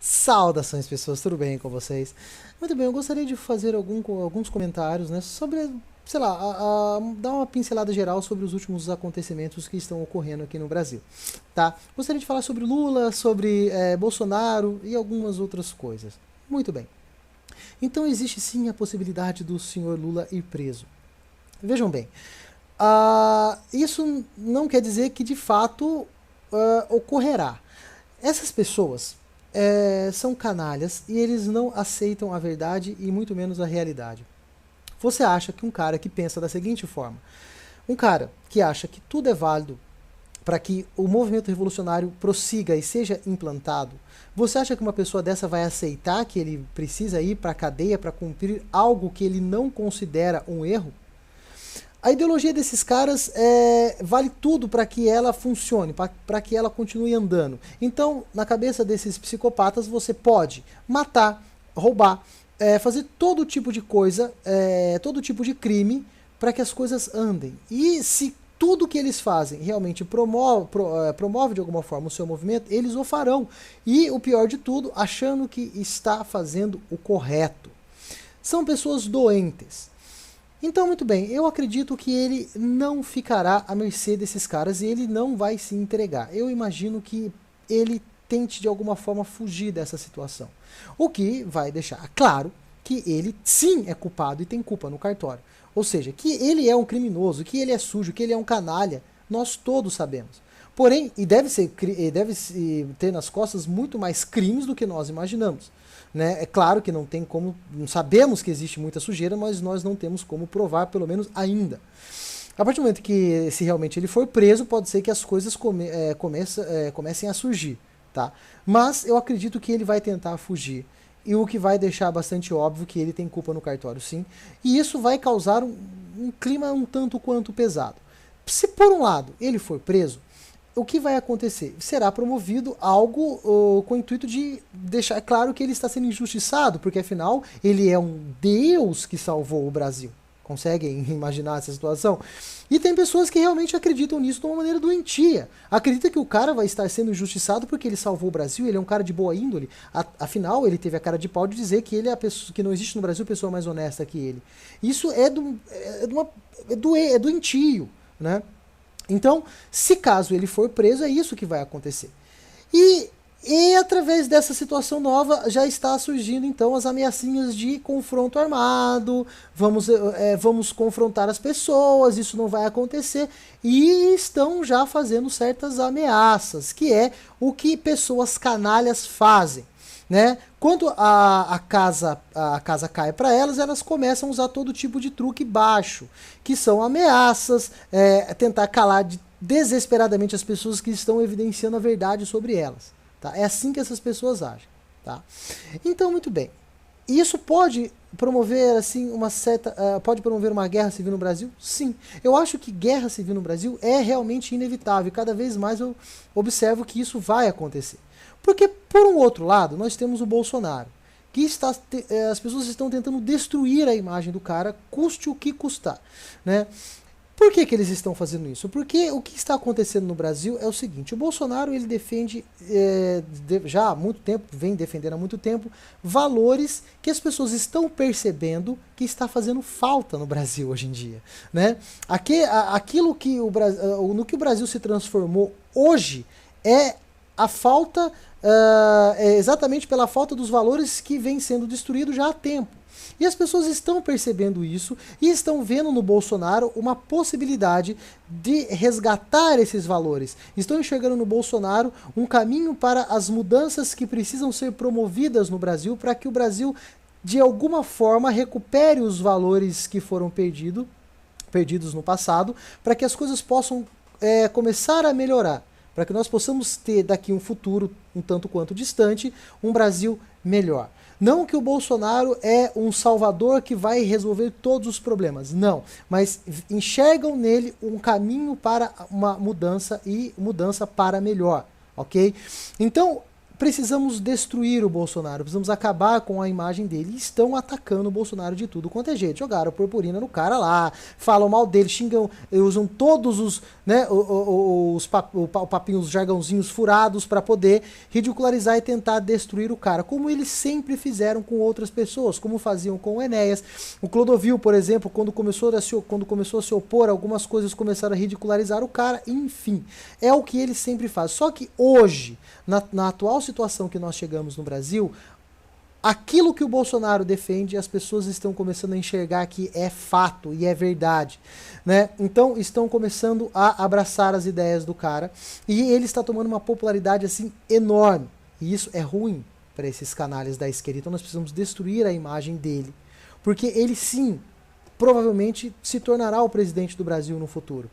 Saudações, pessoas, tudo bem com vocês? Muito bem, eu gostaria de fazer alguns comentários, né, sobre, sei lá, dar uma pincelada geral sobre os últimos acontecimentos que estão ocorrendo aqui no Brasil, tá? Gostaria de falar sobre Lula, sobre Bolsonaro e algumas outras coisas. Muito bem. Então existe sim a possibilidade do senhor Lula ir preso. Vejam bem, isso não quer dizer que de fato ocorrerá. Essas pessoas são canalhas e eles não aceitam a verdade e muito menos a realidade. Você acha que um cara que pensa da seguinte forma, um cara que acha que tudo é válido para que o movimento revolucionário prossiga e seja implantado, você acha que uma pessoa dessa vai aceitar que ele precisa ir para a cadeia para cumprir algo que ele não considera um erro? A ideologia desses caras vale tudo para que ela funcione, para que ela continue andando. Então, na cabeça desses psicopatas, você pode matar, roubar, fazer todo tipo de coisa, todo tipo de crime, para que as coisas andem. E se tudo que eles fazem realmente promove de alguma forma o seu movimento, eles o farão. E o pior de tudo, achando que está fazendo o correto. São pessoas doentes. Então, muito bem, eu acredito que ele não ficará à mercê desses caras e ele não vai se entregar. Eu imagino que ele tente de alguma forma fugir dessa situação. O que vai deixar claro que ele sim é culpado e tem culpa no cartório. Ou seja, que ele é um criminoso, que ele é sujo, que ele é um canalha, nós todos sabemos. Porém, e deve ter nas costas muito mais crimes do que nós imaginamos. Né? É claro que não tem como, sabemos que existe muita sujeira, mas nós não temos como provar, pelo menos ainda. A partir do momento que, se realmente ele for preso, pode ser que as coisas comecem a surgir. Tá? Mas eu acredito que ele vai tentar fugir. E o que vai deixar bastante óbvio que ele tem culpa no cartório, sim. E isso vai causar um clima um tanto quanto pesado. Se por um lado ele for preso, o que vai acontecer? Será promovido algo com o intuito de deixar claro que ele está sendo injustiçado, porque afinal ele é um Deus que salvou o Brasil. Conseguem imaginar essa situação? E tem pessoas que realmente acreditam nisso de uma maneira doentia. Acredita que o cara vai estar sendo injustiçado porque ele salvou o Brasil, ele é um cara de boa índole. Afinal, ele teve a cara de pau de dizer que ele é a pessoa, que não existe no Brasil pessoa mais honesta que ele. Isso é doentio, né? Então, se caso ele for preso, é isso que vai acontecer. E através dessa situação nova já está surgindo então as ameaçinhas de confronto armado, vamos confrontar as pessoas, isso não vai acontecer, e estão já fazendo certas ameaças, que é o que pessoas canalhas fazem. Né? Quando a casa cai para elas, elas começam a usar todo tipo de truque baixo, que são ameaças, tentar calar desesperadamente as pessoas que estão evidenciando a verdade sobre elas. Tá? É assim que essas pessoas agem. Tá? Então, muito bem. Isso pode promover assim pode promover uma guerra civil no Brasil? Sim. Eu acho que guerra civil no Brasil é realmente inevitável. Cada vez mais eu observo que isso vai acontecer. Porque, por um outro lado, nós temos o Bolsonaro, que as pessoas estão tentando destruir a imagem do cara, custe o que custar. Né? Por que eles estão fazendo isso? Porque o que está acontecendo no Brasil é o seguinte, o Bolsonaro ele defende, já há muito tempo, vem defendendo há muito tempo, valores que as pessoas estão percebendo que está fazendo falta no Brasil hoje em dia. Né? Aquilo que no que o Brasil se transformou hoje é a falta, exatamente pela falta dos valores que vem sendo destruídos já há tempo. E as pessoas estão percebendo isso e estão vendo no Bolsonaro uma possibilidade de resgatar esses valores. Estão enxergando no Bolsonaro um caminho para as mudanças que precisam ser promovidas no Brasil para que o Brasil, de alguma forma, recupere os valores que foram perdidos no passado, para que as coisas possam começar a melhorar. Para que nós possamos ter daqui um futuro um tanto quanto distante, um Brasil melhor. Não que o Bolsonaro é um salvador que vai resolver todos os problemas, não. Mas enxergam nele um caminho para uma mudança e mudança para melhor, ok? Então, precisamos destruir o Bolsonaro, precisamos acabar com a imagem dele. E estão atacando o Bolsonaro de tudo quanto é jeito. Jogaram purpurina no cara lá, falam mal dele, xingam, usam todos os, né, os papinhos, os jargãozinhos furados para poder ridicularizar e tentar destruir o cara, como eles sempre fizeram com outras pessoas, como faziam com o Enéas. O Clodovil, por exemplo, quando começou a se opor, algumas coisas começaram a ridicularizar o cara, enfim, é o que ele sempre faz. Só que hoje, na atual situação que nós chegamos no Brasil, aquilo que o Bolsonaro defende, as pessoas estão começando a enxergar que é fato e é verdade, né? Então estão começando a abraçar as ideias do cara e ele está tomando uma popularidade assim enorme. E isso é ruim para esses canalhas da esquerda. Então nós precisamos destruir a imagem dele, porque ele sim, provavelmente se tornará o presidente do Brasil no futuro.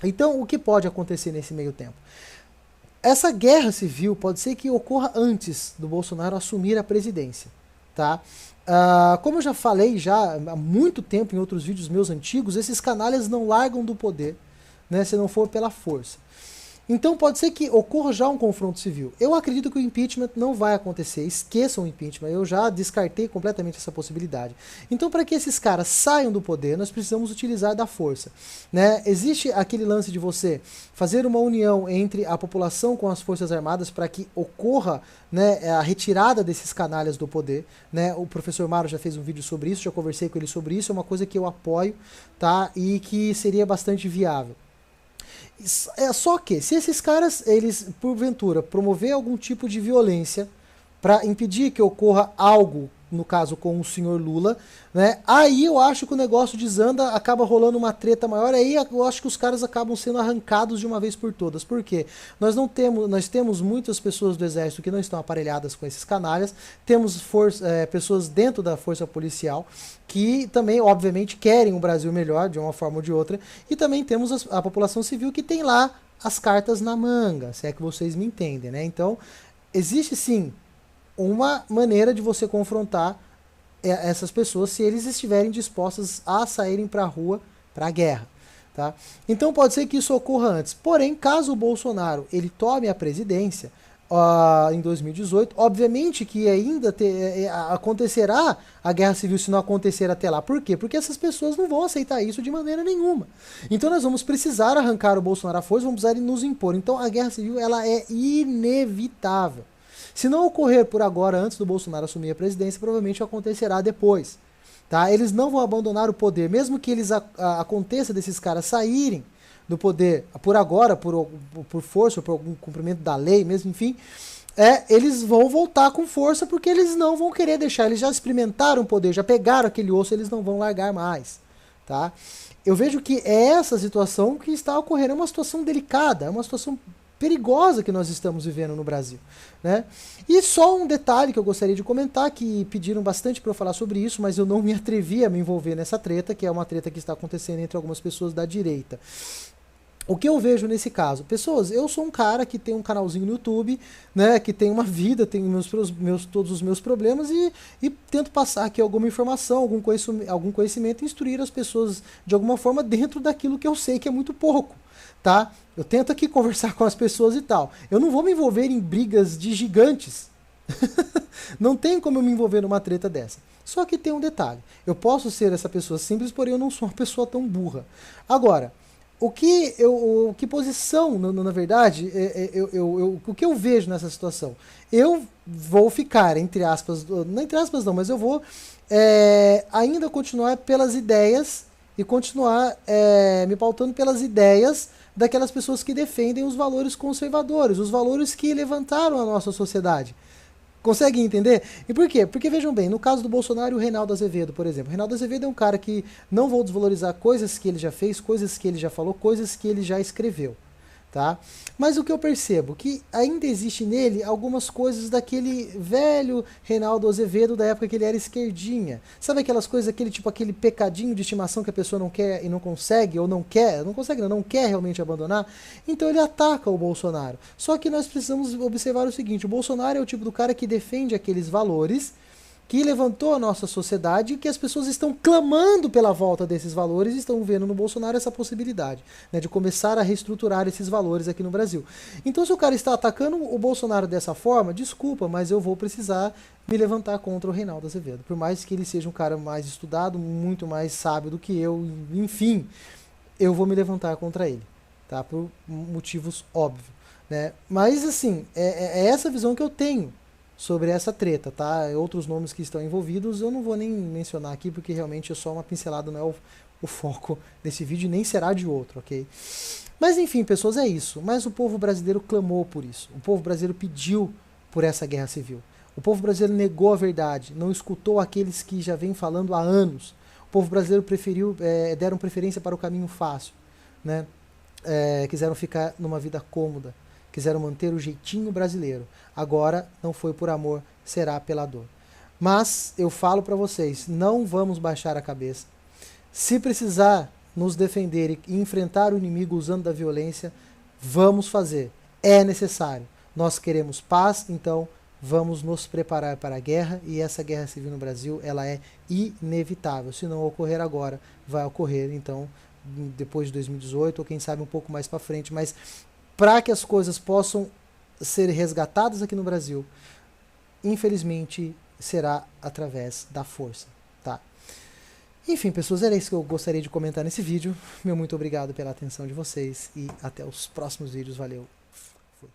Então o que pode acontecer nesse meio tempo? Essa guerra civil pode ser que ocorra antes do Bolsonaro assumir a presidência, tá? Como eu já falei há muito tempo em outros vídeos meus antigos, esses canalhas não largam do poder, né, se não for pela força. Então pode ser que ocorra já um confronto civil. Eu acredito que o impeachment não vai acontecer, esqueçam o impeachment, eu já descartei completamente essa possibilidade. Então para que esses caras saiam do poder, nós precisamos utilizar da força, né? Existe aquele lance de você fazer uma união entre a população com as forças armadas para que ocorra, né, a retirada desses canalhas do poder, né? O professor Maro já fez um vídeo sobre isso, já conversei com ele sobre isso, é uma coisa que eu apoio, tá? E que seria bastante viável. Só que, se esses caras, eles, porventura, promover algum tipo de violência para impedir que ocorra algo, no caso com o senhor Lula, né, aí eu acho que o negócio desanda, acaba rolando uma treta maior, aí eu acho que os caras acabam sendo arrancados de uma vez por todas. Por quê? Nós temos muitas pessoas do exército que não estão aparelhadas com esses canalhas, temos pessoas dentro da força policial que também, obviamente, querem um Brasil melhor, de uma forma ou de outra, e também temos a população civil que tem lá as cartas na manga, se é que vocês me entendem, né? Então, existe sim uma maneira de você confrontar essas pessoas se eles estiverem dispostos a saírem para a rua, para a guerra, tá? Então pode ser que isso ocorra antes. Porém, caso o Bolsonaro ele tome a presidência em 2018, obviamente que ainda acontecerá a guerra civil se não acontecer até lá. Por quê? Porque essas pessoas não vão aceitar isso de maneira nenhuma. Então nós vamos precisar arrancar o Bolsonaro à força, vamos precisar nos impor. Então a guerra civil ela é inevitável. Se não ocorrer por agora, antes do Bolsonaro assumir a presidência, provavelmente acontecerá depois. Tá? Eles não vão abandonar o poder, mesmo que aconteça desses caras saírem do poder por agora, por força, por algum cumprimento da lei mesmo, enfim, eles vão voltar com força porque eles não vão querer deixar, eles já experimentaram o poder, já pegaram aquele osso, eles não vão largar mais. Tá? Eu vejo que é essa situação que está ocorrendo, é uma situação delicada, é uma situação perigosa que nós estamos vivendo no Brasil, né? E só um detalhe que eu gostaria de comentar, que pediram bastante para eu falar sobre isso, mas eu não me atrevi a me envolver nessa treta, que é uma treta que está acontecendo entre algumas pessoas da direita. O que eu vejo nesse caso? Pessoas, eu sou um cara que tem um canalzinho no YouTube, né, que tem uma vida, tenho todos os meus problemas e tento passar aqui alguma informação, algum conhecimento e instruir as pessoas de alguma forma dentro daquilo que eu sei que é muito pouco. Tá? Eu tento aqui conversar com as pessoas e tal. Eu não vou me envolver em brigas de gigantes. Não tem como eu me envolver numa treta dessa. Só que tem um detalhe. Eu posso ser essa pessoa simples, porém eu não sou uma pessoa tão burra. Agora, que posição, na verdade, o que eu vejo nessa situação? Eu vou ficar, entre aspas, não entre aspas não, mas eu vou ainda continuar pelas ideias e continuar me pautando pelas ideias daquelas pessoas que defendem os valores conservadores, os valores que levantaram a nossa sociedade. Conseguem entender? E por quê? Porque vejam bem, no caso do Bolsonaro e o Reinaldo Azevedo, por exemplo. O Reinaldo Azevedo é um cara que não vou desvalorizar coisas que ele já fez, coisas que ele já falou, coisas que ele já escreveu. Tá? Mas o que eu percebo? Que ainda existe nele algumas coisas daquele velho Reinaldo Azevedo da época que ele era esquerdinha. Sabe aquelas coisas, aquele pecadinho de estimação que a pessoa não quer e não consegue, ou não quer realmente abandonar? Então ele ataca o Bolsonaro. Só que nós precisamos observar o seguinte, o Bolsonaro é o tipo do cara que defende aqueles valores, que levantou a nossa sociedade e que as pessoas estão clamando pela volta desses valores e estão vendo no Bolsonaro essa possibilidade, né, de começar a reestruturar esses valores aqui no Brasil. Então, se o cara está atacando o Bolsonaro dessa forma, desculpa, mas eu vou precisar me levantar contra o Reinaldo Azevedo. Por mais que ele seja um cara mais estudado, muito mais sábio do que eu, enfim, eu vou me levantar contra ele, tá? Por motivos óbvios, né? Mas, assim, é essa visão que eu tenho sobre essa treta, tá? Outros nomes que estão envolvidos eu não vou nem mencionar aqui, porque realmente é só uma pincelada, não é o foco desse vídeo, nem será de outro, ok? Mas enfim, pessoas, é isso. Mas o povo brasileiro clamou por isso. O povo brasileiro pediu por essa guerra civil. O povo brasileiro negou a verdade, não escutou aqueles que já vêm falando há anos. O povo brasileiro deram preferência para o caminho fácil, né? Quiseram ficar numa vida cômoda, quiseram manter o jeitinho brasileiro. Agora não foi por amor, será pela dor. Mas eu falo para vocês, não vamos baixar a cabeça. Se precisar nos defender e enfrentar o inimigo usando da violência, vamos fazer. É necessário. Nós queremos paz, então vamos nos preparar para a guerra, e essa guerra civil no Brasil, ela é inevitável. Se não ocorrer agora, vai ocorrer, então, depois de 2018, ou quem sabe um pouco mais para frente, mas para que as coisas possam ser resgatadas aqui no Brasil, infelizmente será através da força, tá? Enfim, pessoas, era isso que eu gostaria de comentar nesse vídeo. Meu muito obrigado pela atenção de vocês e até os próximos vídeos. Valeu! Fui.